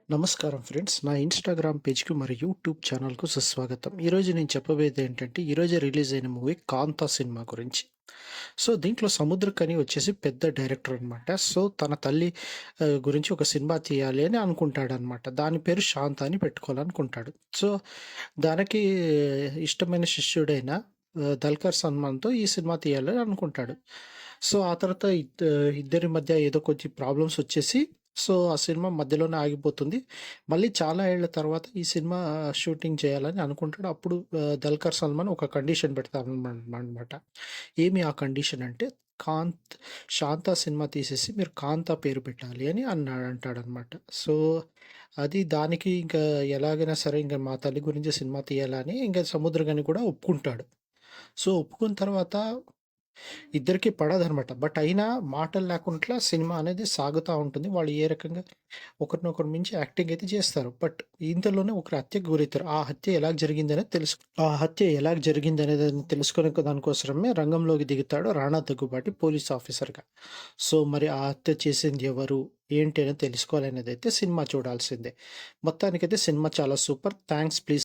నమస్కారం ఫ్రెండ్స్. నా ఇన్‌స్టాగ్రామ్ పేజ్‌కి మరియు యూట్యూబ్ ఛానల్‌కు సుస్వాగతం. ఈరోజు నేను చెప్పబోయేది ఏంటంటే, ఈరోజే రిలీజ్ అయిన మూవీ 'కాంతా' సినిమా గురించి. సో, దీంట్లో సముద్రఖని వచ్చేసి పెద్ద డైరెక్టర్ అనమాట. సో, తన తల్లి గురించి ఒక సినిమా తీయాలి అని అనుకుంటాడనమాట. దాని పేరు 'శాంత' అని పెట్టుకోవాలనుకుంటాడు. సో, దానికి ఇష్టమైన శిష్యుడైన 'దల్కర్ సల్మాన్‌తో' ఈ సినిమా తీయాలని అనుకుంటాడు. సో, ఆ తర్వాత ఇద్దరి మధ్య ఏదో కొద్ది ప్రాబ్లమ్స్ వచ్చేసి సో, ఆ సినిమా మధ్యలోనే ఆగిపోతుంది. మళ్ళీ చాలా ఏళ్ల తర్వాత ఈ సినిమా షూటింగ్ చేయాలని అనుకుంటాడు. అప్పుడు 'దల్కర్ సల్మాన్' ఒక కండిషన్ పెడతారనమాట. ఏమి ఆ కండిషన్ అంటే, కాంత్ 'శాంత' సినిమా తీసేసి మీరు 'కాంత' పేరు పెట్టాలి అని అంటాడనమాట. సో, అది దానికి ఇంకా ఎలాగైనా సరే ఇంక మా తల్లి గురించి సినిమా తీయాలని ఇంక సముద్రగని కూడా ఒప్పుకుంటాడు. సో, ఒప్పుకున్న తర్వాత ఇద్దరికీ పడదనమాట. బట్ అయినా మాటలు లేకుండా సినిమా అనేది సాగుతా ఉంటుంది. వాళ్ళు ఏ రకంగా ఒకరినొకరు మించి యాక్టింగ్ అయితే చేస్తారు. బట్ ఇంతలోనే ఒకరు హత్యకు గురైతారు. ఆ హత్య ఎలా జరిగిందనేది ఆ హత్య ఎలా జరిగిందనేదాన్ని తెలుసుకునే దానికోసరమే రంగంలోకి దిగుతాడు రాణా దగ్గుబాటి పోలీస్ ఆఫీసర్‌గా. సో, మరి ఆ హత్య చేసింది ఎవరు? ఏంటి అనేది తెలుసుకోవాలనేదైతే సినిమా చూడాల్సిందే. మొత్తానికైతే సినిమా చాలా సూపర్. థాంక్స్. ప్లీజ్